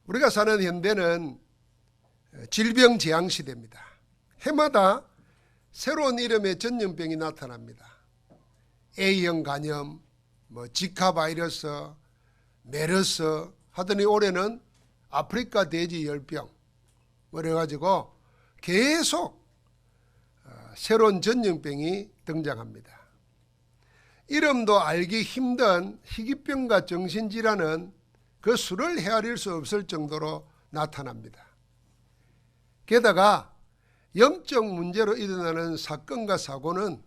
우리가 사는 현대는 질병 재앙 시대입니다. 해마다 새로운 이름의 전염병이 나타납니다. A형 간염, 지카 바이러스, 메르스 하더니 올해는 아프리카 돼지 열병 그래가지고 계속 새로운 전염병이 등장합니다. 이름도 알기 힘든 희귀병과 정신질환은 그 수를 헤아릴 수 없을 정도로 나타납니다. 게다가 영적 문제로 일어나는 사건과 사고는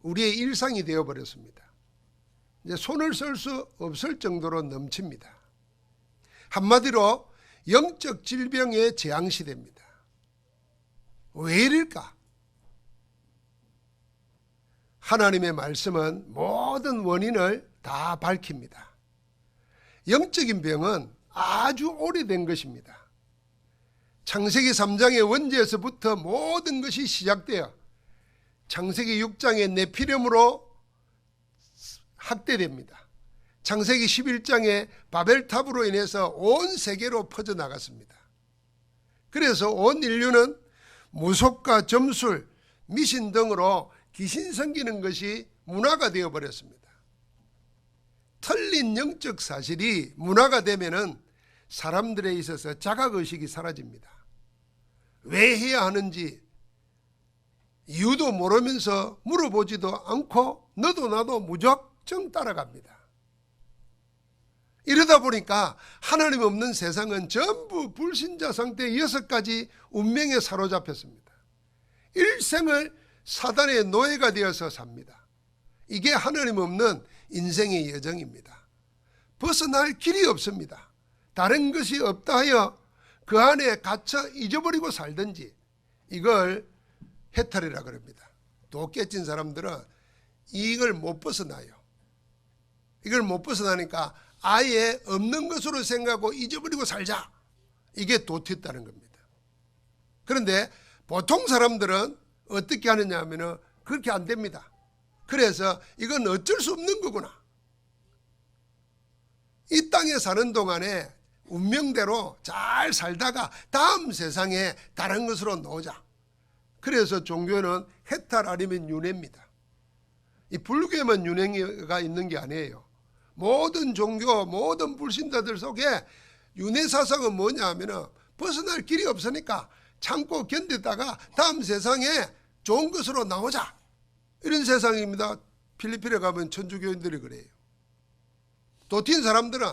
우리의 일상이 되어버렸습니다. 이제 손을 쓸 수 없을 정도로 넘칩니다. 한마디로 영적 질병의 재앙시대입니다. 왜 이럴까? 하나님의 말씀은 모든 원인을 다 밝힙니다. 영적인 병은 아주 오래된 것입니다. 창세기 3장의 원죄에서부터 모든 것이 시작되어 창세기 6장의 네피림으로 확대됩니다. 창세기 11장의 바벨탑으로 인해서 온 세계로 퍼져나갔습니다. 그래서 온 인류는 무속과 점술, 미신 등으로 귀신 섬기는 것이 문화가 되어버렸습니다. 틀린 영적 사실이 문화가 되면은 사람들에 있어서 자각의식이 사라집니다. 왜 해야 하는지 이유도 모르면서 물어보지도 않고 너도 나도 무작정 따라갑니다. 이러다 보니까 하나님 없는 세상은 전부 불신자 상태의 6가지 운명에 사로잡혔습니다. 일생을 사단의 노예가 되어서 삽니다. 이게 하나님 없는 인생의 여정입니다. 벗어날 길이 없습니다. 다른 것이 없다 하여 그 안에 갇혀 잊어버리고 살든지 이걸 해탈이라 그럽니다. 도 깨진 사람들은 이걸 못 벗어나요. 이걸 못 벗어나니까 아예 없는 것으로 생각하고 잊어버리고 살자. 이게 도태했다는 겁니다. 그런데 보통 사람들은 어떻게 하느냐 하면 그렇게 안 됩니다. 그래서 이건 어쩔 수 없는 거구나. 이 땅에 사는 동안에 운명대로 잘 살다가 다음 세상에 다른 것으로 놓자. 그래서 종교는 해탈 아니면 윤회입니다. 이 불교에만 윤회가 있는 게 아니에요. 모든 종교, 모든 불신자들 속에 윤회 사상은 뭐냐 하면 벗어날 길이 없으니까 참고 견디다가 다음 세상에 좋은 것으로 나오자. 이런 세상입니다. 필리핀에 가면 천주교인들이 그래요. 도태인 사람들은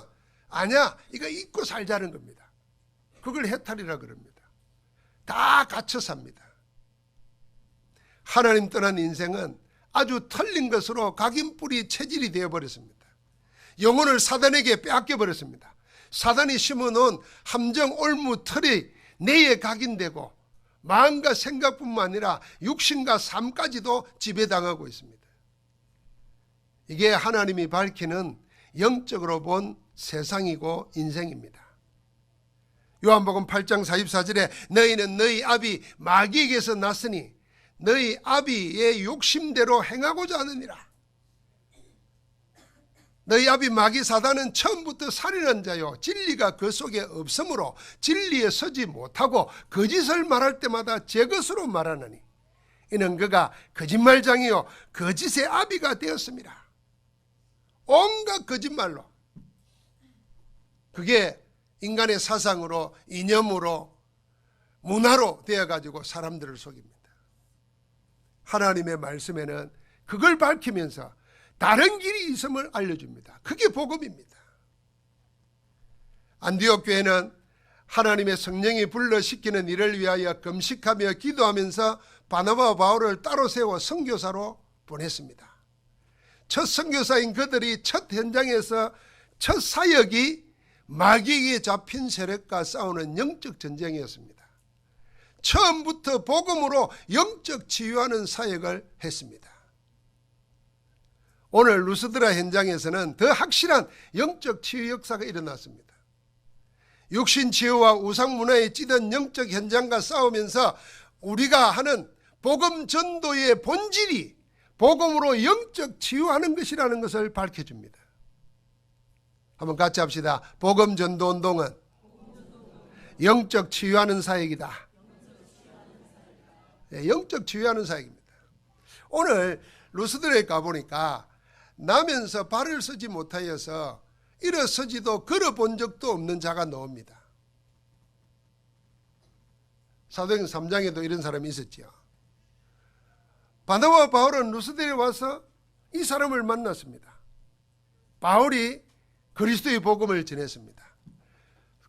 아니야, 이거 잊고 살자는 겁니다. 그걸 해탈이라 그럽니다. 다 갇혀 삽니다. 하나님 떠난 인생은 아주 틀린 것으로 각인뿌리 체질이 되어버렸습니다. 영혼을 사단에게 빼앗겨버렸습니다. 사단이 심어놓은 함정 올무 틀이 뇌에 각인되고 마음과 생각뿐만 아니라 육신과 삶까지도 지배당하고 있습니다. 이게 하나님이 밝히는 영적으로 본 세상이고 인생입니다. 요한복음 8장 44절에 너희는 너희 아비 마귀에게서 났으니 너희 아비의 욕심대로 행하고자 하느니라. 너희 아비 마귀 사단은 처음부터 살인한 자요 진리가 그 속에 없으므로 진리에 서지 못하고 거짓을 말할 때마다 제 것으로 말하느니 이는 그가 거짓말장이요 거짓의 아비가 되었습니다. 온갖 거짓말로 그게 인간의 사상으로 이념으로 문화로 되어가지고 사람들을 속입니다. 하나님의 말씀에는 그걸 밝히면서 다른 길이 있음을 알려줍니다. 그게 복음입니다. 안디옥 교회는 하나님의 성령이 불러시키는 일을 위하여 금식하며 기도하면서 바나바와 바울을 따로 세워 선교사로 보냈습니다. 첫 선교사인 그들이 첫 현장에서 첫 사역이 마귀에게 잡힌 세력과 싸우는 영적 전쟁이었습니다. 처음부터 복음으로 영적 치유하는 사역을 했습니다. 오늘 루스드라 현장에서는 더 확실한 영적 치유 역사가 일어났습니다. 육신 치유와 우상 문화에 찌든 영적 현장과 싸우면서 우리가 하는 복음 전도의 본질이 복음으로 영적 치유하는 것이라는 것을 밝혀줍니다. 한번 같이 합시다. 복음 전도 운동은 영적 치유하는 사역이다. 네, 영적 치유하는 사역입니다. 오늘 루스드레에 가보니까 나면서 발을 쓰지 못하여서 일어서지도 걸어본 적도 없는 자가 나옵니다. 사도행전 3장에도 이런 사람이 있었죠. 바나바와 바울은 루스드레에 와서 이 사람을 만났습니다. 바울이 그리스도의 복음을 전했습니다.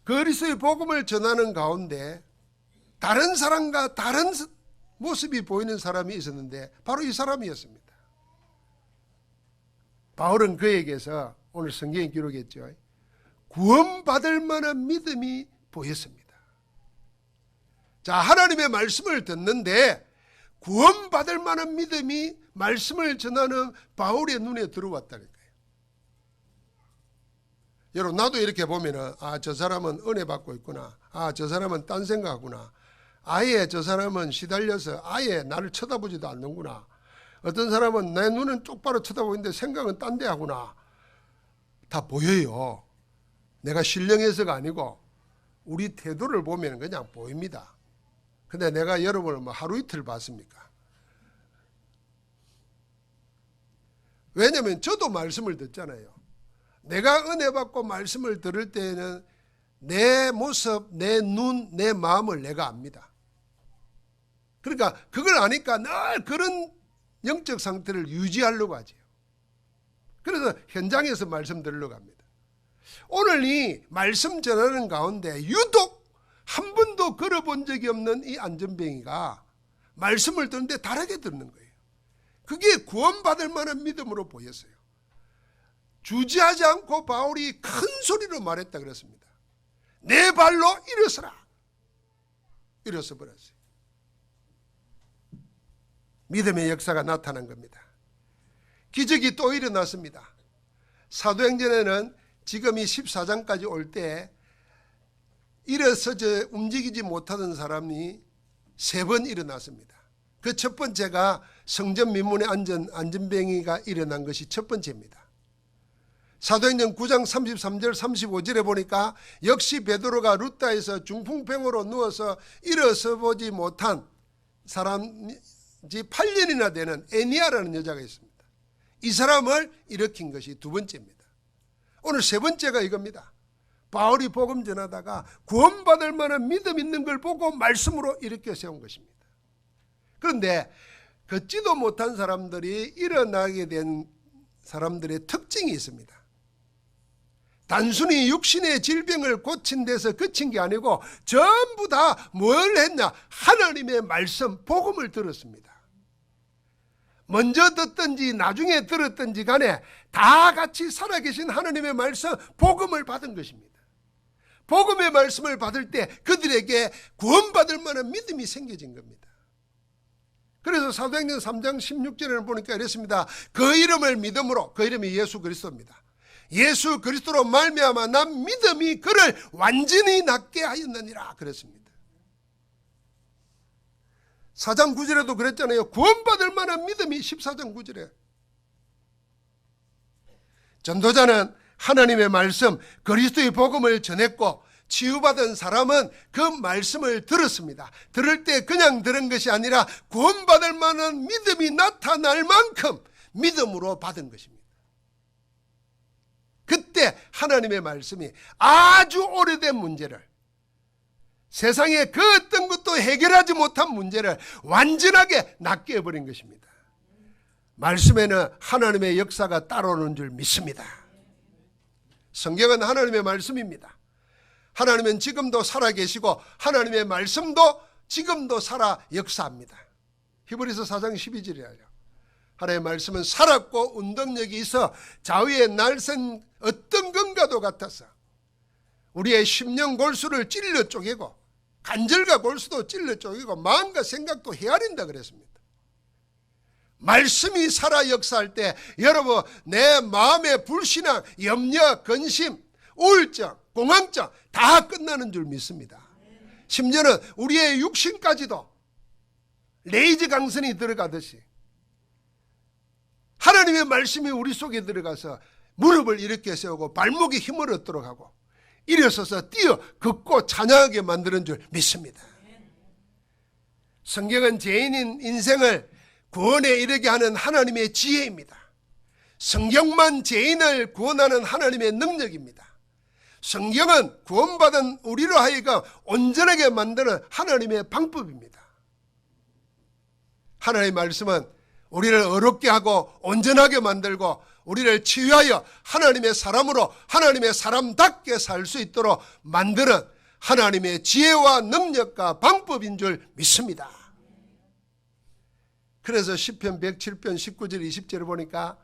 그리스도의 복음을 전하는 가운데 다른 사람과 다른 모습이 보이는 사람이 있었는데 바로 이 사람이었습니다. 바울은 그에게서 오늘 성경에 기록했죠. 구원받을 만한 믿음이 보였습니다. 자, 하나님의 말씀을 듣는데 구원받을 만한 믿음이 말씀을 전하는 바울의 눈에 들어왔다는 거예요. 여러분, 나도 이렇게 보면은 저 사람은 은혜 받고 있구나. 저 사람은 딴 생각하구나. 아예 저 사람은 시달려서 아예 나를 쳐다보지도 않는구나. 어떤 사람은 내 눈은 똑바로 쳐다보는데 생각은 딴 데 하구나. 다 보여요. 내가 신령해서가 아니고 우리 태도를 보면 그냥 보입니다. 근데 내가 여러분을 뭐 하루 이틀 봤습니까? 왜냐하면 저도 말씀을 듣잖아요. 내가 은혜 받고 말씀을 들을 때에는 내 모습, 내 눈, 내 마음을 내가 압니다. 그러니까 그걸 아니까 늘 그런 영적 상태를 유지하려고 하죠. 그래서 현장에서 말씀 들으려고 합니다. 오늘 이 말씀 전하는 가운데 유독 한 번도 걸어본 적이 없는 이 안전뱅이가 말씀을 듣는데 다르게 듣는 거예요. 그게 구원받을 만한 믿음으로 보였어요. 주저하지 않고 바울이 큰 소리로 말했다 그랬습니다. 내 발로 일어서라. 일어서 버렸어요. 믿음의 역사가 나타난 겁니다. 기적이 또 일어났습니다. 사도행전에는 지금 이 14장까지 올 때 일어서져 움직이지 못하던 사람이 3번 일어났습니다. 그 첫 번째가 성전 민문에 안전뱅이가 일어난 것이 첫 번째입니다. 사도행전 9장 33절 35절에 보니까 역시 베드로가 루다에서 중풍병으로 누워서 일어서 보지 못한 사람이 8년이나 되는 애니아라는 여자가 있습니다. 이 사람을 일으킨 것이 두 번째입니다. 오늘 세 번째가 이겁니다. 바울이 복음 전하다가 구원받을 만한 믿음 있는 걸 보고 말씀으로 일으켜 세운 것입니다. 그런데 걷지도 못한 사람들이 일어나게 된 사람들의 특징이 있습니다. 단순히 육신의 질병을 고친 데서 그친 게 아니고 전부 다 뭘 했냐? 하나님의 말씀, 복음을 들었습니다. 먼저 듣든지 나중에 들었든지 간에 다 같이 살아계신 하나님의 말씀, 복음을 받은 것입니다. 복음의 말씀을 받을 때 그들에게 구원받을 만한 믿음이 생겨진 겁니다. 그래서 사도행전 3장 16절에는 보니까 이랬습니다. 그 이름을 믿음으로, 그 이름이 예수 그리스도입니다. 예수 그리스도로 말미암아 난 믿음이 그를 완전히 낫게 하였느니라 그랬습니다. 4장 9절에도 그랬잖아요. 구원받을 만한 믿음이 14장 9절에. 전도자는 하나님의 말씀, 그리스도의 복음을 전했고 치유받은 사람은 그 말씀을 들었습니다. 들을 때 그냥 들은 것이 아니라 구원받을 만한 믿음이 나타날 만큼 믿음으로 받은 것입니다. 그때 하나님의 말씀이 아주 오래된 문제를, 세상에 그 어떤 것도 해결하지 못한 문제를 완전하게 낫게 해버린 것입니다. 말씀에는 하나님의 역사가 따라오는 줄 믿습니다. 성경은 하나님의 말씀입니다. 하나님은 지금도 살아계시고 하나님의 말씀도 지금도 살아 역사합니다. 히브리서 4장 12절이에요. 하나님의 말씀은 살았고 운동력이 있어 좌우에 날선 어떤 건가도 같아서 우리의 심령 골수를 찔러 쪼개고 간절과 골수도 찔러 쪼개고 마음과 생각도 헤아린다 그랬습니다. 말씀이 살아 역사할 때 여러분 내 마음의 불신앙, 염려, 근심, 우울증, 공황증 다 끝나는 줄 믿습니다. 심지어는 우리의 육신까지도 레이저 강선이 들어가듯이 하나님의 말씀이 우리 속에 들어가서 무릎을 일으켜 세우고 발목에 힘을 얻도록 하고 일어서서 뛰어 걷고 찬양하게 만드는 줄 믿습니다. 성경은 죄인인 인생을 구원에 이르게 하는 하나님의 지혜입니다. 성경만 죄인을 구원하는 하나님의 능력입니다. 성경은 구원받은 우리로 하여금 온전하게 만드는 하나님의 방법입니다. 하나님의 말씀은 우리를 어렵게 하고 온전하게 만들고 우리를 치유하여 하나님의 사람으로 하나님의 사람답게 살 수 있도록 만드는 하나님의 지혜와 능력과 방법인 줄 믿습니다. 그래서 시편 107편 19절 20절을 보니까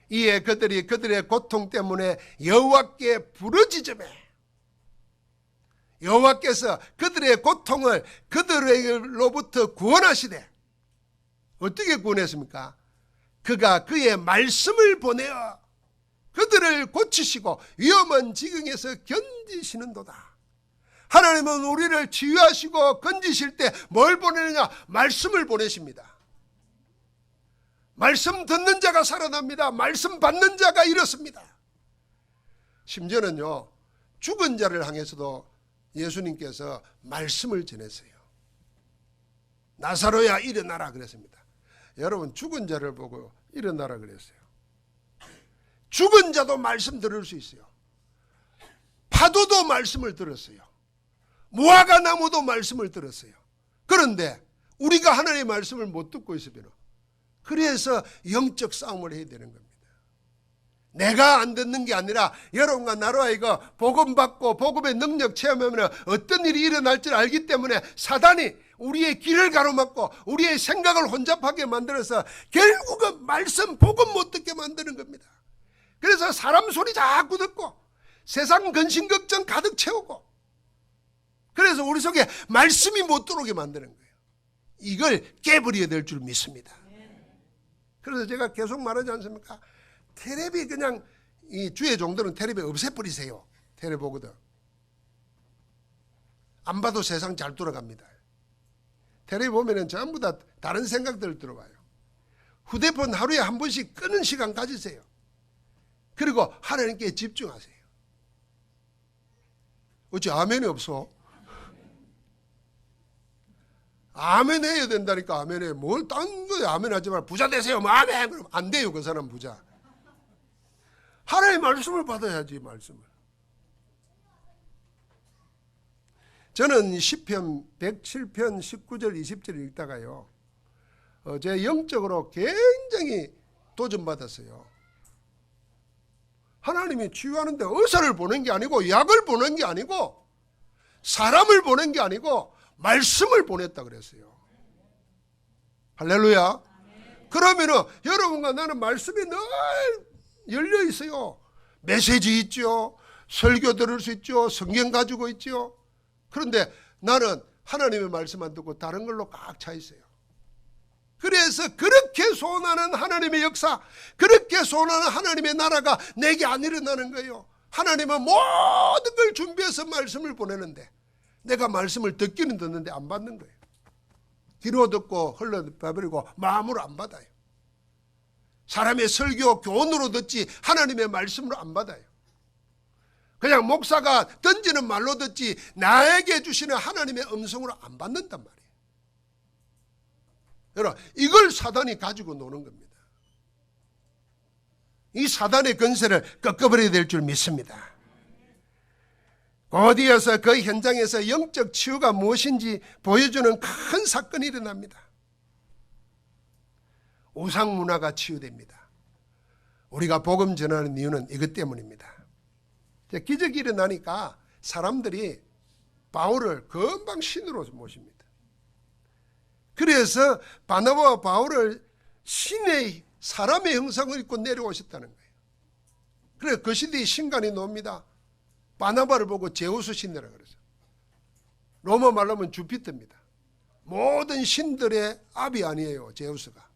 이에 그들이 그들의 고통 때문에 여호와께 부르짖으매 여호와께서 그들의 고통을 그들로부터 구원하시되 어떻게 구원했습니까? 그가 그의 말씀을 보내어 그들을 고치시고 위험한 지경에서 건지시는도다. 하나님은 우리를 치유하시고 건지실 때 뭘 보내느냐? 말씀을 보내십니다. 말씀 듣는 자가 살아납니다. 말씀 받는 자가 일어섭니다. 심지어는요, 죽은 자를 향해서도 예수님께서 말씀을 전했어요. 나사로야 일어나라 그랬습니다. 여러분, 죽은 자를 보고 일어나라 그랬어요. 죽은 자도 말씀 들을 수 있어요. 파도도 말씀을 들었어요. 무화과 나무도 말씀을 들었어요. 그런데 우리가 하나님의 말씀을 못 듣고 있으면, 그래서 영적 싸움을 해야 되는 겁니다. 내가 안 듣는 게 아니라 여러분과 나로 하여금 복음 받고 복음의 능력 체험하면 어떤 일이 일어날 줄 알기 때문에 사단이 우리의 길을 가로막고 우리의 생각을 혼잡하게 만들어서 결국은 말씀 복음 못 듣게 만드는 겁니다. 그래서 사람 소리 자꾸 듣고 세상 근심 걱정 가득 채우고, 그래서 우리 속에 말씀이 못 들어오게 만드는 거예요. 이걸 깨버려야 될 줄 믿습니다. 그래서 제가 계속 말하지 않습니까? 텔레비 그냥 이 주의 종들은 텔레비 없애버리세요. 텔레비 보거든. 안 봐도 세상 잘 돌아갑니다. 텔레비 보면은 전부 다 다른 생각들 들어와요. 휴대폰 하루에 한 번씩 끄는 시간 가지세요. 그리고 하나님께 집중하세요. 어찌 아멘이 없어? 아멘 해야 된다니까. 아멘 해. 뭘 딴 거에 아멘 하지 말고 부자 되세요. 뭐 아멘. 그럼 안 돼요. 그 사람 부자. 하나님의 말씀을 받아야지. 말씀을. 저는 시편 107편 19절 20절 읽다가요, 제 영적으로 굉장히 도전받았어요. 하나님이 치유하는데 의사를 보낸 게 아니고 약을 보낸 게 아니고 사람을 보낸 게 아니고 말씀을 보냈다 그랬어요. 할렐루야. 그러면은 여러분과 나는 말씀이 늘 열려 있어요. 메시지 있죠. 설교 들을 수 있죠. 성경 가지고 있죠. 그런데 나는 하나님의 말씀만 듣고 다른 걸로 꽉 차 있어요. 그래서 그렇게 소원하는 하나님의 역사, 그렇게 소원하는 하나님의 나라가 내게 안 일어나는 거예요. 하나님은 모든 걸 준비해서 말씀을 보내는데 내가 말씀을 듣기는 듣는데 안 받는 거예요. 귀로 듣고 흘러버리고 마음으로 안 받아요. 사람의 설교 교훈으로 듣지 하나님의 말씀으로 안 받아요. 그냥 목사가 던지는 말로 듣지 나에게 주시는 하나님의 음성으로 안 받는단 말이에요. 여러분, 이걸 사단이 가지고 노는 겁니다. 이 사단의 권세를 꺾어버려야 될 줄 믿습니다. 어디에서 그 현장에서 영적 치유가 무엇인지 보여주는 큰 사건이 일어납니다. 우상 문화가 치유됩니다. 우리가 복음 전하는 이유는 이것 때문입니다. 기적이 일어나니까 사람들이 바울을 금방 신으로 모십니다. 그래서 바나바와 바울을 신의 사람의 형상을 입고 내려오셨다는 거예요. 그래서 그 시대에 신간이 나옵니다. 바나바를 보고 제우스 신이라 그러죠. 로마 말로 하면 주피터입니다. 모든 신들의 압이 아니에요, 제우스가.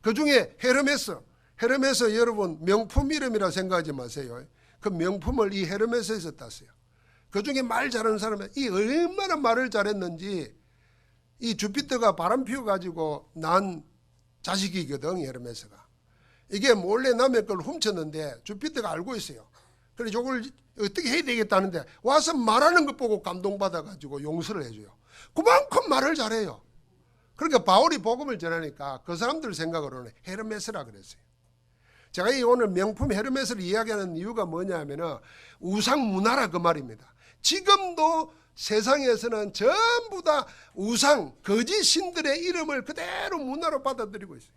그 중에 헤르메스 여러분 명품 이름이라 생각하지 마세요. 그 명품을 이 헤르메스에서 땄어요. 그 중에 말 잘하는 사람은 이 얼마나 말을 잘했는지, 이 주피터가 바람 피워가지고 난 자식이거든, 헤르메스가. 이게 몰래 남의 걸 훔쳤는데 주피터가 알고 있어요. 그래 저걸 어떻게 해야 되겠다는데 와서 말하는 것 보고 감동받아가지고 용서를 해줘요. 그만큼 말을 잘해요. 그러니까 바울이 복음을 전하니까 그 사람들 생각으로는 헤르메스라 그랬어요. 제가 이 오늘 명품 헤르메스를 이야기하는 이유가 뭐냐면은 우상 문화라 그 말입니다. 지금도 세상에서는 전부 다 우상, 거짓 신들의 이름을 그대로 문화로 받아들이고 있어요.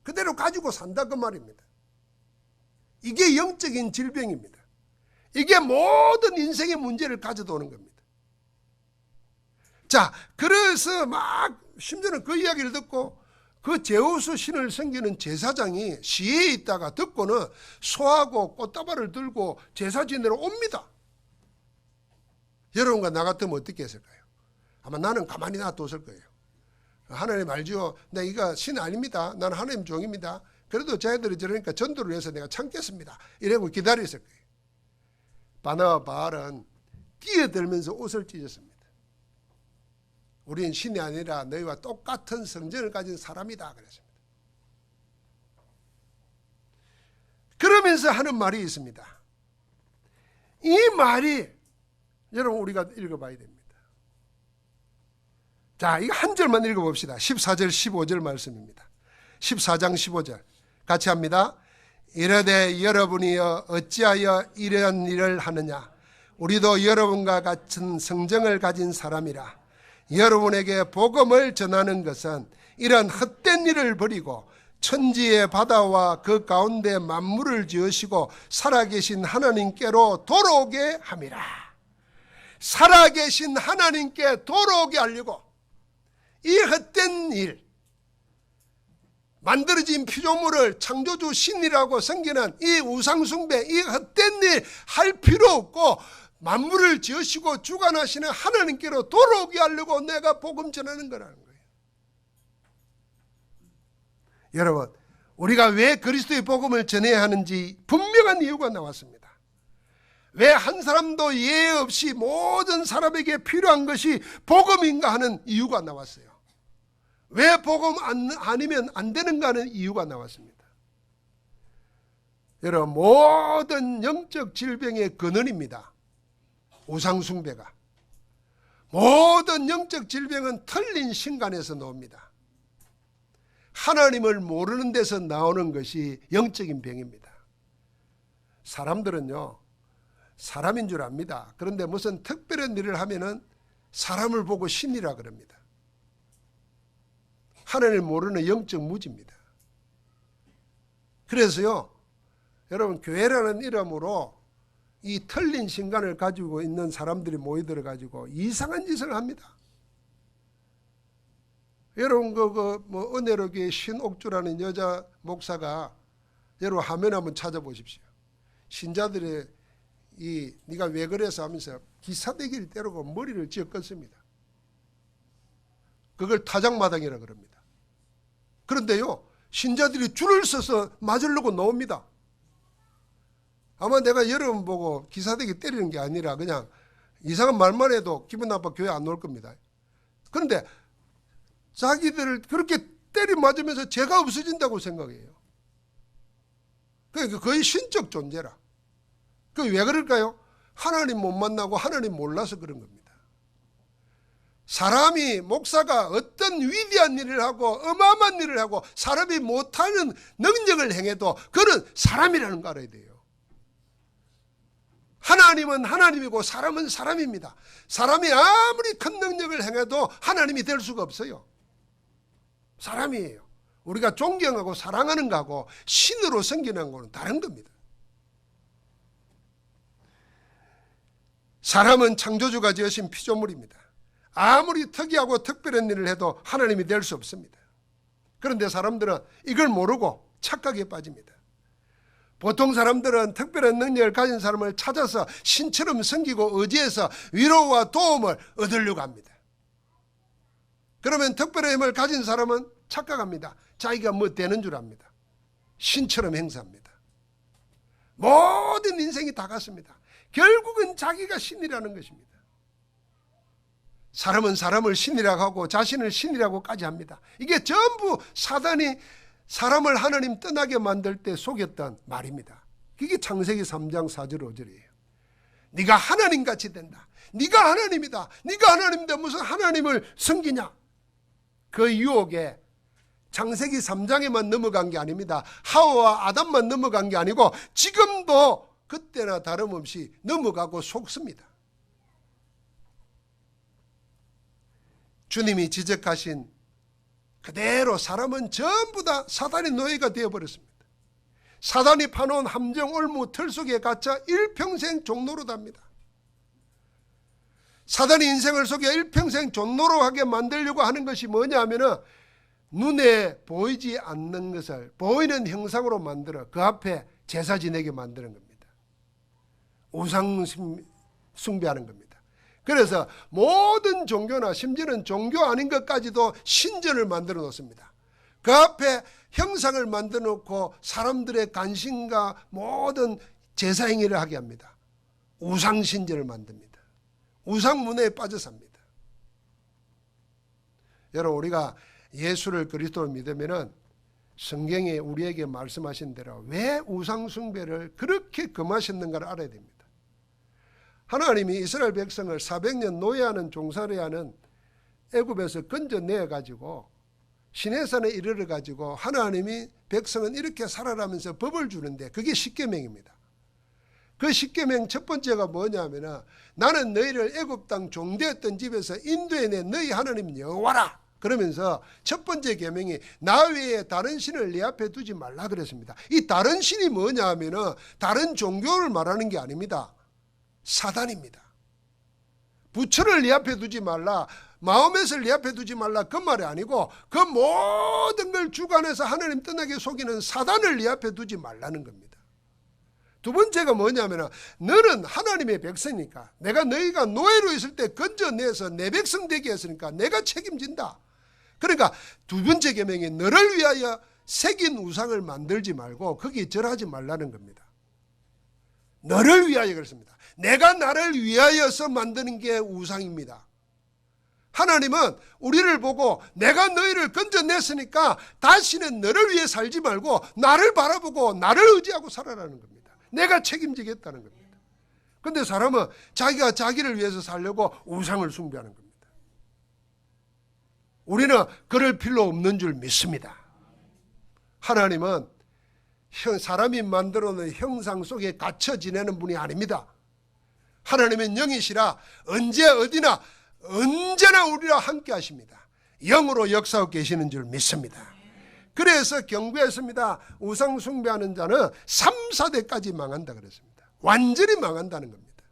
그대로 가지고 산다 그 말입니다. 이게 영적인 질병입니다. 이게 모든 인생의 문제를 가져다 오는 겁니다. 자, 그래서 막 심지어는 그 이야기를 듣고 그 제우스 신을 섬기는 제사장이 시에 있다가 듣고는 소하고 꽃다발을 들고 제사 지내러 옵니다. 여러분과 나 같으면 어떻게 했을까요? 아마 나는 가만히 놔뒀을 거예요. 하나님 알죠? 나 이거 신 아닙니다. 나는 하나님 종입니다. 그래도 저희들이 저러니까 전도를 해서 내가 참겠습니다. 이러고 기다렸을 거예요. 바나바 바알은 뛰어들면서 옷을 찢었습니다. 우리는 신이 아니라 너희와 똑같은 성전을 가진 사람이다 그랬습니다. 그러면서 하는 말이 있습니다. 이 말이 여러분 우리가 읽어봐야 됩니다. 자, 이거 한 절만 읽어봅시다. 14절 15절 말씀입니다. 14장 15절 같이 합니다. 이르되 여러분이 어찌하여 이런 일을 하느냐. 우리도 여러분과 같은 성정을 가진 사람이라. 여러분에게 복음을 전하는 것은 이런 헛된 일을 버리고 천지의 바다와 그 가운데 만물을 지으시고 살아계신 하나님께로 돌아오게 함이라. 살아계신 하나님께 돌아오게 하려고 이 헛된 일, 만들어진 피조물을 창조주 신이라고 섬기는 이 우상숭배, 이 헛된 일 할 필요 없고 만물을 지으시고 주관하시는 하나님께로 돌아오게 하려고 내가 복음 전하는 거라는 거예요. 여러분, 우리가 왜 그리스도의 복음을 전해야 하는지 분명한 이유가 나왔습니다. 왜 한 사람도 예외 없이 모든 사람에게 필요한 것이 복음인가 하는 이유가 나왔어요. 왜 복음 아니면 안 되는가 하는 이유가 나왔습니다. 여러분, 모든 영적 질병의 근원입니다. 우상숭배가. 모든 영적 질병은 틀린 신간에서 나옵니다. 하나님을 모르는 데서 나오는 것이 영적인 병입니다. 사람들은요, 사람인 줄 압니다. 그런데 무슨 특별한 일을 하면은 사람을 보고 신이라 그럽니다. 하나님을 모르는 영적 무지입니다. 그래서요, 여러분, 교회라는 이름으로 이 틀린 신간을 가지고 있는 사람들이 모여들어 가지고 이상한 짓을 합니다. 여러분, 뭐 은혜로교회 신옥주라는 여자 목사가 여러분 화면 한번 찾아보십시오. 신자들의 네가 왜 그래서 하면서 기사대기를 때리고 머리를 쥐어 껐습니다. 그걸 타작마당이라 그럽니다. 그런데요, 신자들이 줄을 서서 맞으려고 나옵니다. 아마 내가 여러분 보고 기사대기 때리는 게 아니라 그냥 이상한 말만 해도 기분 나빠 교회 안 올 겁니다. 그런데 자기들을 그렇게 때리 맞으면서 죄가 없어진다고 생각해요. 그러니까 거의 신적 존재라. 그 왜 그럴까요? 하나님 못 만나고 하나님 몰라서 그런 겁니다. 사람이, 목사가 어떤 위대한 일을 하고 어마어마한 일을 하고 사람이 못하는 능력을 행해도 그는 사람이라는 거 알아야 돼요. 하나님은 하나님이고 사람은 사람입니다. 사람이 아무리 큰 능력을 행해도 하나님이 될 수가 없어요. 사람이에요. 우리가 존경하고 사랑하는 거하고 신으로 섬기는 거는 다른 겁니다. 사람은 창조주가 지으신 피조물입니다. 아무리 특이하고 특별한 일을 해도 하나님이 될 수 없습니다. 그런데 사람들은 이걸 모르고 착각에 빠집니다. 보통 사람들은 특별한 능력을 가진 사람을 찾아서 신처럼 섬기고 의지해서 위로와 도움을 얻으려고 합니다. 그러면 특별한 힘을 가진 사람은 착각합니다. 자기가 뭐 되는 줄 압니다. 신처럼 행사합니다. 모든 인생이 다 같습니다. 결국은 자기가 신이라는 것입니다. 사람은 사람을 신이라고 하고 자신을 신이라고까지 합니다. 이게 전부 사단이 사람을 하나님 떠나게 만들 때 속였던 말입니다. 그게 창세기 3장 4절 5절이에요. 네가 하나님같이 된다. 네가 하나님이다. 네가 하나님인데 무슨 하나님을 섬기냐. 그 유혹에 창세기 3장에만 넘어간 게 아닙니다. 하와와 아담만 넘어간 게 아니고 지금도 그때나 다름없이 넘어가고 속습니다. 주님이 지적하신 그대로 사람은 전부 다 사단의 노예가 되어버렸습니다. 사단이 파놓은 함정 올무 틀 속에 갇혀 일평생 종노릇 합니다. 사단이 인생을 속여 일평생 종노릇 하게 만들려고 하는 것이 뭐냐 하면은 눈에 보이지 않는 것을 보이는 형상으로 만들어 그 앞에 제사 지내게 만드는 겁니다. 우상 숭배하는 겁니다. 그래서 모든 종교나 심지어는 종교 아닌 것까지도 신전을 만들어 놓습니다. 그 앞에 형상을 만들어 놓고 사람들의 관심과 모든 제사 행위를 하게 합니다. 우상 신전을 만듭니다. 우상 문화에 빠져 삽니다. 여러분, 우리가 예수를 그리스도로 믿으면은 성경에 우리에게 말씀하신 대로 왜 우상 숭배를 그렇게 금하셨는가를 알아야 됩니다. 하나님이 이스라엘 백성을 400년 노예하는 종살이하는 애굽에서 건져내 가지고 시내산에 이르러 가지고 하나님이 백성은 이렇게 살아라면서 법을 주는데 그게 십계명입니다. 그 십계명 첫 번째가 뭐냐면은 나는 너희를 애굽 땅 종되었던 집에서 인도해내 너희 하나님 여호와라. 그러면서 첫 번째 계명이 나 외에 다른 신을 네 앞에 두지 말라 그랬습니다. 이 다른 신이 뭐냐 하면은 다른 종교를 말하는 게 아닙니다. 사단입니다. 부처를 네 앞에 두지 말라, 마호멧을 네 앞에 두지 말라 그 말이 아니고 그 모든 걸 주관해서 하나님 떠나게 속이는 사단을 네 앞에 두지 말라는 겁니다. 두 번째가 뭐냐면 너는 하나님의 백성이니까 내가 너희가 노예로 있을 때 건져내서 내 백성 되게 했으니까 내가 책임진다. 그러니까 두 번째 계명이 너를 위하여 새긴 우상을 만들지 말고 거기에 절하지 말라는 겁니다. 너를 위하여 그렇습니다. 내가 나를 위하여서 만드는 게 우상입니다. 하나님은 우리를 보고 내가 너희를 건져냈으니까 다시는 너를 위해 살지 말고 나를 바라보고 나를 의지하고 살아라는 겁니다. 내가 책임지겠다는 겁니다. 그런데 사람은 자기가 자기를 위해서 살려고 우상을 숭배하는 겁니다. 우리는 그럴 필요 없는 줄 믿습니다. 하나님은 사람이 만들어 놓은 형상 속에 갇혀 지내는 분이 아닙니다. 하나님은 영이시라 언제 어디나 언제나 우리와 함께 하십니다. 영으로 역사하고 계시는 줄 믿습니다. 그래서 경고했습니다. 우상 숭배하는 자는 3, 4대까지 망한다 그랬습니다. 완전히 망한다는 겁니다.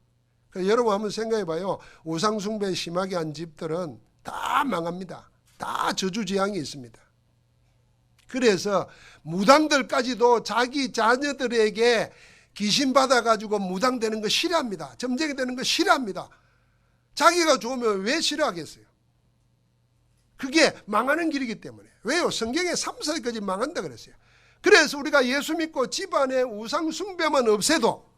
여러분 한번 생각해 봐요. 우상 숭배 심하게 한 집들은 다 망합니다. 다 저주재앙이 있습니다. 그래서 무당들까지도 자기 자녀들에게 귀신 받아가지고 무당되는 거 싫어합니다. 점쟁이 되는 거 싫어합니다. 자기가 좋으면 왜 싫어하겠어요? 그게 망하는 길이기 때문에. 왜요? 성경에 3, 4대까지 망한다 그랬어요. 그래서 우리가 예수 믿고 집안에 우상 숭배만 없애도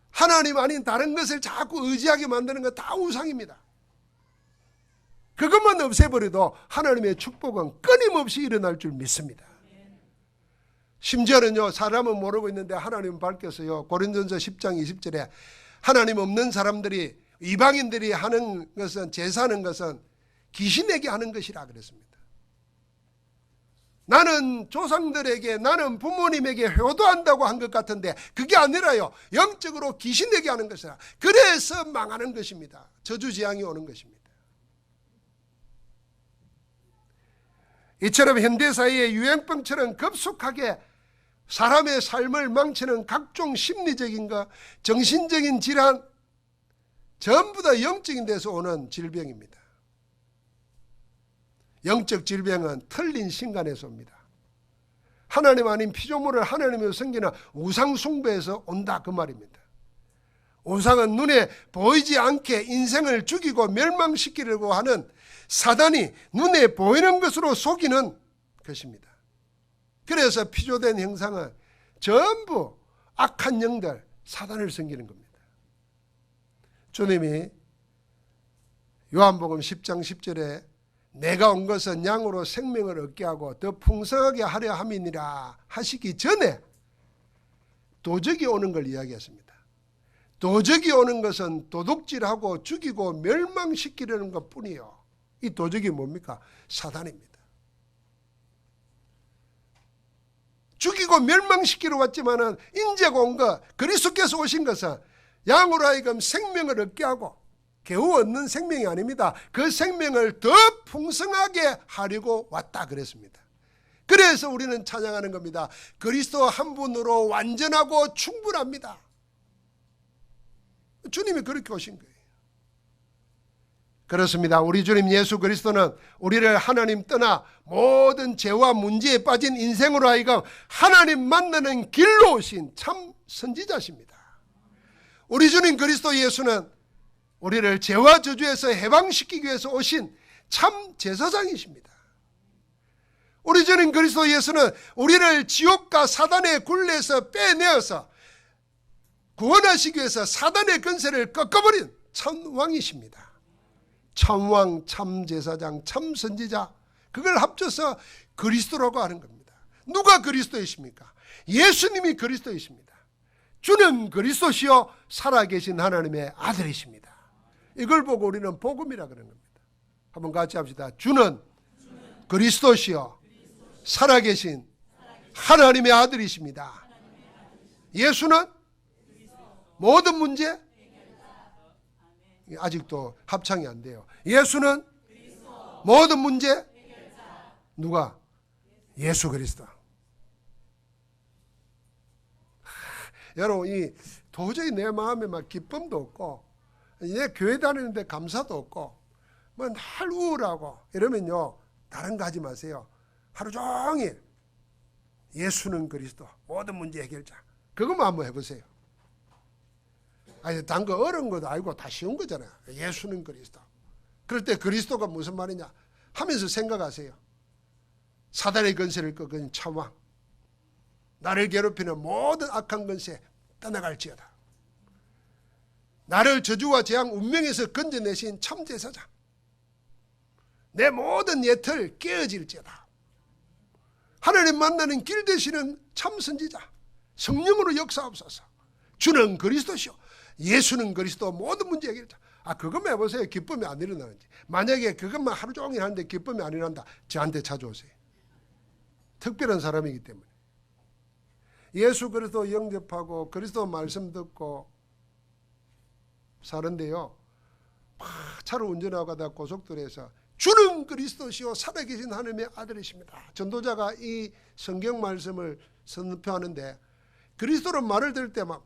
하나님 아닌 다른 것을 자꾸 의지하게 만드는 거 다 우상입니다. 그것만 없애버려도 하나님의 축복은 끊임없이 일어날 줄 믿습니다. 심지어는요, 사람은 모르고 있는데 하나님은 밝혀서요, 고린도전서 10장 20절에 하나님 없는 사람들이 이방인들이 하는 것은, 제사하는 것은 귀신에게 하는 것이라 그랬습니다. 나는 조상들에게, 나는 부모님에게 효도한다고 한 것 같은데 그게 아니라요, 영적으로 귀신에게 하는 것이라. 그래서 망하는 것입니다. 저주재앙이 오는 것입니다. 이처럼 현대사회의 유행병처럼 급속하게 사람의 삶을 망치는 각종 심리적인 것, 정신적인 질환, 전부 다 영적인 데서 오는 질병입니다. 영적 질병은 틀린 신간에서 옵니다. 하나님 아닌 피조물을 하나님으로 섬기는 우상 숭배에서 온다 그 말입니다. 우상은 눈에 보이지 않게 인생을 죽이고 멸망시키려고 하는 사단이 눈에 보이는 것으로 속이는 것입니다. 그래서 피조된 형상은 전부 악한 영들, 사단을 섬기는 겁니다. 주님이 요한복음 10장 10절에 내가 온 것은 양으로 생명을 얻게 하고 더 풍성하게 하려 함이니라 하시기 전에 도적이 오는 걸 이야기했습니다. 도적이 오는 것은 도둑질하고 죽이고 멸망시키려는 것뿐이요. 이 도적이 뭡니까? 사단입니다. 죽이고 멸망시키러 왔지만은 인제가 온 것, 그리스도께서 오신 것은 양으로 하여금 생명을 얻게 하고 겨우 얻는 생명이 아닙니다. 그 생명을 더 풍성하게 하려고 왔다 그랬습니다. 그래서 우리는 찬양하는 겁니다. 그리스도 한 분으로 완전하고 충분합니다. 주님이 그렇게 오신 거예요. 그렇습니다. 우리 주님 예수 그리스도는 우리를 하나님 떠나 모든 죄와 문제에 빠진 인생으로 하여금 하나님 만나는 길로 오신 참 선지자십니다. 우리 주님 그리스도 예수는 우리를 죄와 저주에서 해방시키기 위해서 오신 참 제사장이십니다. 우리 주님 그리스도 예수는 우리를 지옥과 사단의 굴레에서 빼내어서 구원하시기 위해서 사단의 권세를 꺾어버린 참 왕이십니다. 참왕, 참제사장, 참선지자, 그걸 합쳐서 그리스도라고 하는 겁니다. 누가 그리스도이십니까? 예수님이 그리스도이십니다. 주는 그리스도시요 살아계신 하나님의 아들이십니다. 이걸 보고 우리는 복음이라 그러는 겁니다. 한번 같이 합시다. 주는 그리스도시요 살아계신 하나님의 아들이십니다. 예수는 모든 문제, 아직도 합창이 안 돼요. 예수는 모든 문제, 누가? 예수 그리스도. 여러분, 이 도저히 내 마음에 막 기쁨도 없고 내 교회 다니는데 감사도 없고 뭐 날 우울하고 이러면요, 다른 거 하지 마세요. 하루 종일 예수는 그리스도 모든 문제 해결자, 그것만 한번 해보세요. 아니, 단 거 어려운 것도 아니고 다 쉬운 거잖아요. 예수는 그리스도. 그럴 때 그리스도가 무슨 말이냐 하면서 생각하세요. 사단의 권세를 꺾은 참왕, 나를 괴롭히는 모든 악한 권세 떠나갈지어다. 나를 저주와 재앙 운명에서 건져내신 참제사장, 내 모든 예틀 깨어질지어다. 하나님 만나는 길 되시는 참선지자, 성령으로 역사하옵소서. 주는 그리스도시오 예수는 그리스도 모든 문제 해결자. 그것만 해보세요. 기쁨이 안 일어나는지. 만약에 그것만 하루 종일 하는데 기쁨이 안 일어난다, 저한테 찾아오세요. 특별한 사람이기 때문에. 예수 그리스도 영접하고 그리스도 말씀 듣고 사는데요, 차를 운전하고 가다 고속도로에서 주는 그리스도시요 살아계신 하나님의 아들이십니다. 전도자가 이 성경 말씀을 선포하는데 그리스도로 말을 들을 때 막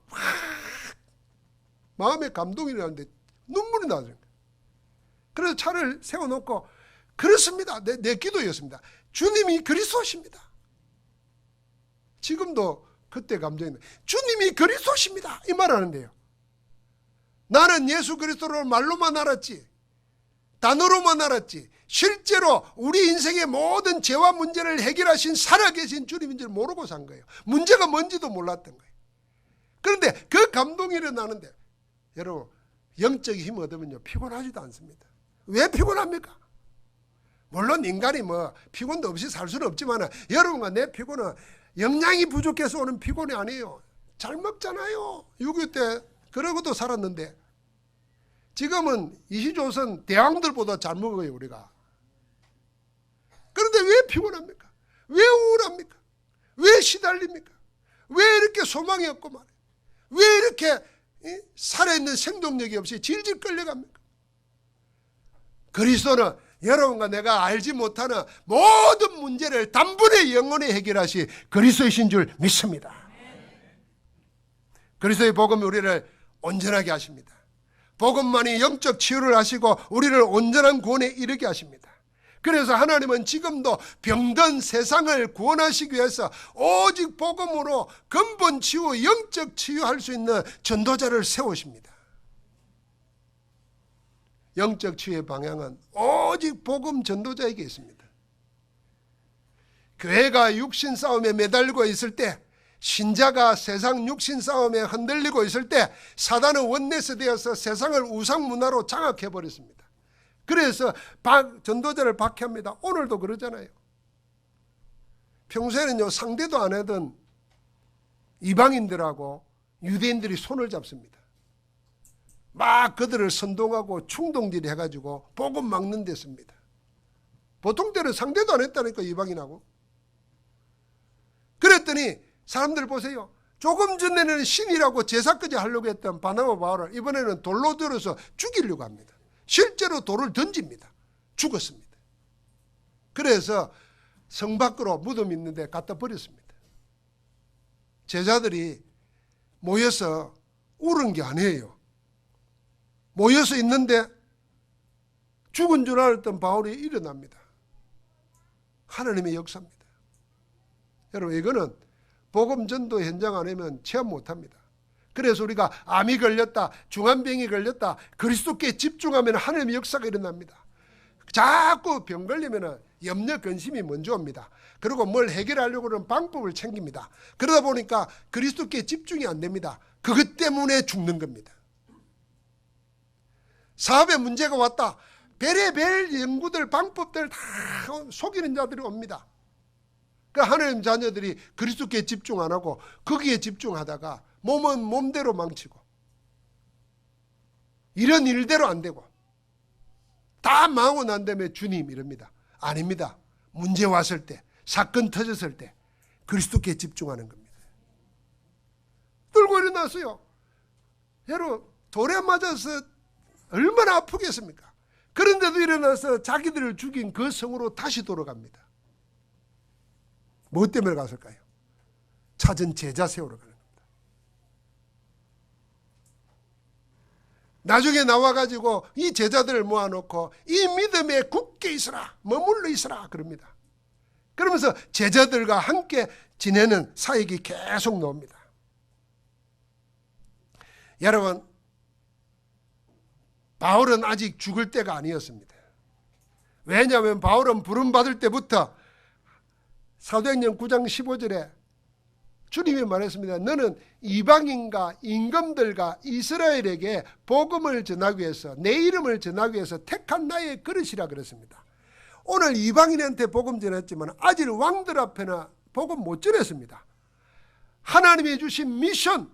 마음에 감동이 나는데 눈물이 나죠. 그래서 차를 세워놓고 그렇습니다. 내 기도였습니다. 주님이 그리스도십니다. 지금도 그때 감정이 주님이 그리스도십니다 이 말 하는데요, 나는 예수 그리스도를 말로만 알았지, 단어로만 알았지, 실제로 우리 인생의 모든 죄와 문제를 해결하신 살아계신 주님인 줄 모르고 산 거예요. 문제가 뭔지도 몰랐던 거예요. 그런데 그 감동이 일어나는데, 여러분, 영적인 힘 얻으면요 피곤하지도 않습니다. 왜 피곤합니까? 물론 인간이 뭐 피곤도 없이 살 수는 없지만 여러분과 내 피곤은 영양이 부족해서 오는 피곤이 아니에요. 잘 먹잖아요. 6.25 때 그러고도 살았는데 지금은 이시조선 대왕들보다 잘 먹어요 우리가. 그런데 왜 피곤합니까? 왜 우울합니까? 왜 시달립니까? 왜 이렇게 소망이 없고 말이에요? 왜 이렇게 살아있는 생동력이 없이 질질 끌려갑니까? 그리스도는 여러분과 내가 알지 못하는 모든 문제를 단번에 영원히 해결하시 그리스도이신 줄 믿습니다. 그리스도의 복음이 우리를 온전하게 하십니다. 복음만이 영적 치유를 하시고 우리를 온전한 구원에 이르게 하십니다. 그래서 하나님은 지금도 병든 세상을 구원하시기 위해서 오직 복음으로 근본 치유, 영적 치유할 수 있는 전도자를 세우십니다. 영적 치유의 방향은 오직 복음 전도자에게 있습니다. 교회가 육신 싸움에 매달리고 있을 때, 신자가 세상 육신 싸움에 흔들리고 있을 때 사단은 원내스 되어서 세상을 우상 문화로 장악해버렸습니다. 그래서 전도자를 박해합니다. 오늘도 그러잖아요. 평소에는요 상대도 안 하던 이방인들하고 유대인들이 손을 잡습니다. 막 그들을 선동하고 충동질이 해가지고 복음 막는 데 씁니다. 보통 때는 상대도 안 했다니까, 이방인하고. 그랬더니 사람들 보세요. 조금 전에는 신이라고 제사까지 하려고 했던 바나바 바울을 이번에는 돌로 들어서 죽이려고 합니다. 실제로 돌을 던집니다. 죽었습니다. 그래서 성 밖으로 무덤 있는데 갖다 버렸습니다. 제자들이 모여서 울은 게 아니에요. 모여서 있는데 죽은 줄 알았던 바울이 일어납니다. 하나님의 역사입니다. 여러분, 이거는 복음 전도 현장 아니면 체험 못합니다. 그래서 우리가 암이 걸렸다, 중환병이 걸렸다, 그리스도께 집중하면 하나님의 역사가 일어납니다. 자꾸 병 걸리면 염려, 근심이 먼저 옵니다. 그리고 뭘 해결하려고 하는 방법을 챙깁니다. 그러다 보니까 그리스도께 집중이 안 됩니다. 그것 때문에 죽는 겁니다. 사업에 문제가 왔다. 별의별 연구들, 방법들 다 속이는 자들이 옵니다. 그 하나님 자녀들이 그리스도께 집중 안 하고 거기에 집중하다가 몸은 몸대로 망치고 이런 일대로 안 되고 다 망하고 난 다음에 주님 이럽니다. 아닙니다. 문제 왔을 때, 사건 터졌을 때 그리스도께 집중하는 겁니다. 들고 일어났어요. 여러분, 돌에 맞아서 얼마나 아프겠습니까? 그런데도 일어나서 자기들을 죽인 그 성으로 다시 돌아갑니다. 뭐 때문에 갔을까요? 찾은 제자 세우러 가는 겁니다. 나중에 나와가지고 이 제자들을 모아놓고 이 믿음에 굳게 있으라, 머물러 있으라 그럽니다. 그러면서 제자들과 함께 지내는 사역이 계속 나옵니다. 여러분, 바울은 아직 죽을 때가 아니었습니다. 왜냐하면 바울은 부름받을 때부터 사도행전 9장 15절에 주님이 말했습니다. 너는 이방인과 임금들과 이스라엘에게 복음을 전하기 위해서, 내 이름을 전하기 위해서 택한 나의 그릇이라 그랬습니다. 오늘 이방인한테 복음 전했지만 아직 왕들 앞에는 복음 못 전했습니다. 하나님이 주신 미션,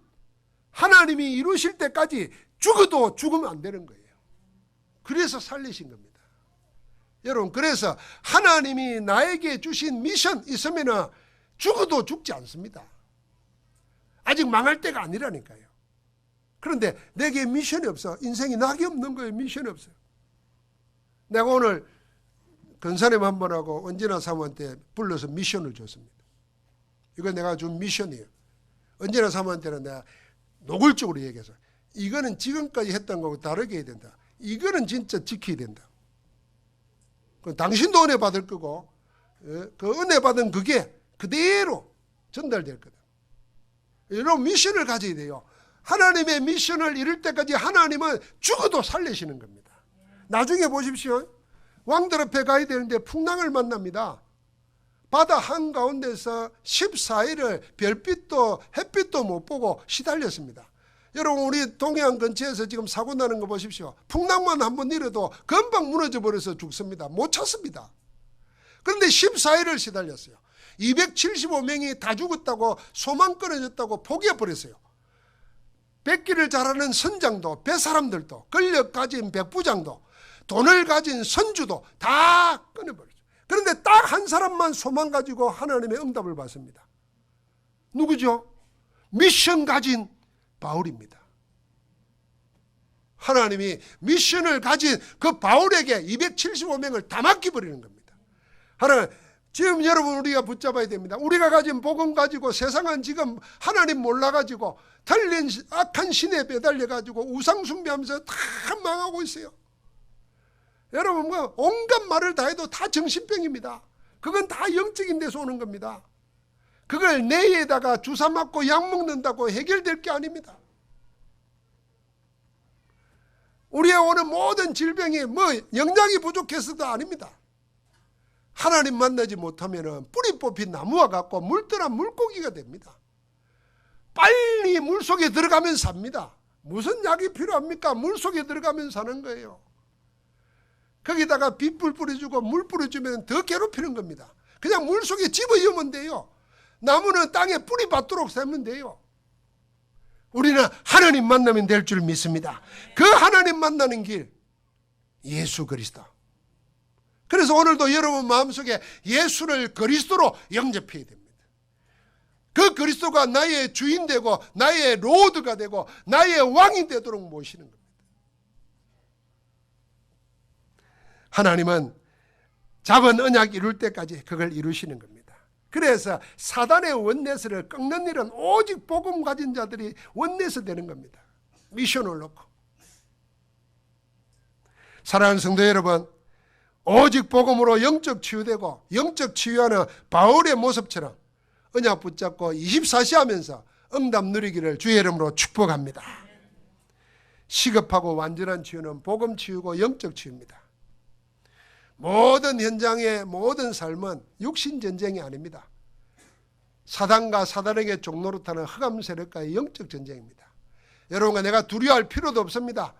하나님이 이루실 때까지 죽어도 죽으면 안 되는 거예요. 그래서 살리신 겁니다. 여러분, 그래서 하나님이 나에게 주신 미션 있으면 죽어도 죽지 않습니다. 아직 망할 때가 아니라니까요. 그런데 내게 미션이 없어. 인생이 낙이 없는 거예요. 미션이 없어요. 내가 오늘 근사님 한 번하고 언제나 사모한테 불러서 미션을 줬습니다. 이거 내가 준 미션이에요. 언제나 사모한테는 내가 노골적으로 얘기해서 이거는 지금까지 했던 거하고 다르게 해야 된다. 이거는 진짜 지켜야 된다. 당신도 은혜 받을 거고 그 은혜 받은 그게 그대로 전달될 거다. 이런 미션을 가져야 돼요. 하나님의 미션을 이룰 때까지 하나님은 죽어도 살리시는 겁니다. 나중에 보십시오. 왕들 앞에 가야 되는데 풍랑을 만납니다. 바다 한가운데서 14일을 별빛도 햇빛도 못 보고 시달렸습니다. 여러분, 우리 동해안 근처에서 지금 사고 나는 거 보십시오. 풍랑만 한번 일어도 금방 무너져 버려서 죽습니다. 못 찾습니다. 그런데 14일을 시달렸어요. 275명이 다 죽었다고, 소망 끊어졌다고 포기해버렸어요. 백기를 잘하는 선장도, 배사람들도, 권력 가진 백부장도, 돈을 가진 선주도 다 끊어버렸어요. 그런데 딱 한 사람만 소망 가지고 하나님의 응답을 받습니다. 누구죠? 미션 가진 바울입니다. 하나님이 미션을 가진 그 바울에게 275명을 다 맡겨버리는 겁니다. 하나님, 지금 여러분 우리가 붙잡아야 됩니다. 우리가 가진 복음 가지고 세상은 지금 하나님 몰라가지고 틀린 악한 신에 매달려가지고 우상 숭배하면서 다 망하고 있어요. 여러분, 뭐 온갖 말을 다 해도 다 정신병입니다. 그건 다 영적인 데서 오는 겁니다. 그걸 뇌에다가 주사 맞고 약 먹는다고 해결될 게 아닙니다. 우리의 오는 모든 질병이 뭐 영양이 부족해서도 아닙니다. 하나님 만나지 못하면 뿌리 뽑힌 나무와 같고 물떠난 물고기가 됩니다. 빨리 물속에 들어가면 삽니다. 무슨 약이 필요합니까? 물속에 들어가면 사는 거예요. 거기다가 빛불 뿌려주고 물 뿌려주면 더 괴롭히는 겁니다. 그냥 물속에 집어넣으면 돼요. 나무는 땅에 뿌리 받도록 세면 돼요. 우리는 하나님 만나면 될 줄 믿습니다. 그 하나님 만나는 길, 예수 그리스도. 그래서 오늘도 여러분 마음속에 예수를 그리스도로 영접해야 됩니다. 그 그리스도가 나의 주인 되고 나의 로드가 되고 나의 왕이 되도록 모시는 겁니다. 하나님은 잡은 언약 이룰 때까지 그걸 이루시는 겁니다. 그래서 사단의 원내스를 꺾는 일은 오직 복음 가진 자들이 원내스 되는 겁니다. 미션을 놓고. 사랑하는 성도 여러분, 오직 복음으로 영적 치유되고 영적 치유하는 바울의 모습처럼 언약 붙잡고 24시 하면서 응답 누리기를 주의 이름으로 축복합니다. 시급하고 완전한 치유는 복음 치유고 영적 치유입니다. 모든 현장의 모든 삶은 육신 전쟁이 아닙니다. 사단과 사단에게 종노릇하는 흑암 세력과의 영적 전쟁입니다. 여러분과 내가 두려워할 필요도 없습니다.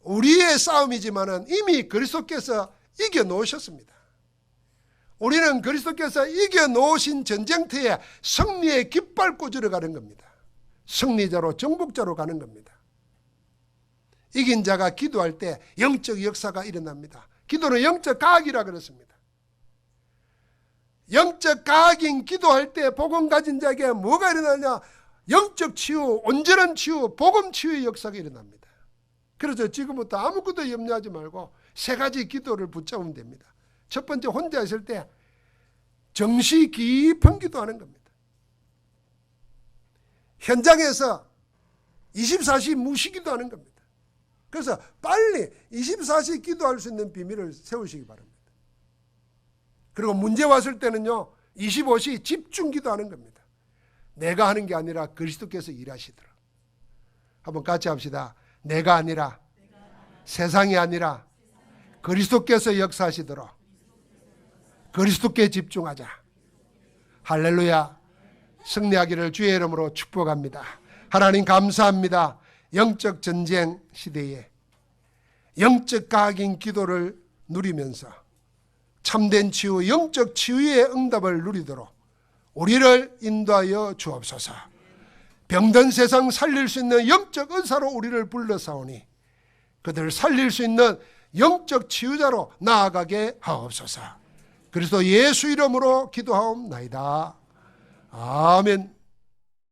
우리의 싸움이지만은 이미 그리스도께서 이겨 놓으셨습니다. 우리는 그리스도께서 이겨 놓으신 전쟁터에 승리의 깃발 꽂으러 가는 겁니다. 승리자로 정복자로 가는 겁니다. 이긴 자가 기도할 때 영적 역사가 일어납니다. 기도는 영적 과학이라 그랬습니다. 영적 과학인 기도할 때 복음 가진 자에게 뭐가 일어나냐? 영적 치유, 온전한 치유, 복음 치유의 역사가 일어납니다. 그래서 지금부터 아무것도 염려하지 말고 세 가지 기도를 붙잡으면 됩니다. 첫 번째, 혼자 있을 때 정시 깊은 기도하는 겁니다. 현장에서 24시 무시기도 하는 겁니다. 그래서 빨리 24시 기도할 수 있는 비밀을 세우시기 바랍니다. 그리고 문제 왔을 때는요, 25시 집중 기도하는 겁니다. 내가 하는 게 아니라 그리스도께서 일하시더라. 한번 같이 합시다. 내가 아니라, 세상이 아니라 그리스도께서 역사하시도록 그리스도께 집중하자. 할렐루야. 승리하기를 주의 이름으로 축복합니다. 하나님 감사합니다. 영적 전쟁 시대에 영적 과학인 기도를 누리면서 참된 치유, 영적 치유의 응답을 누리도록 우리를 인도하여 주옵소서. 병든 세상 살릴 수 있는 영적 의사로 우리를 불러사오니 그들을 살릴 수 있는 영적 치유자로 나아가게 하옵소서. 그리스도 예수 이름으로 기도하옵나이다. 아멘.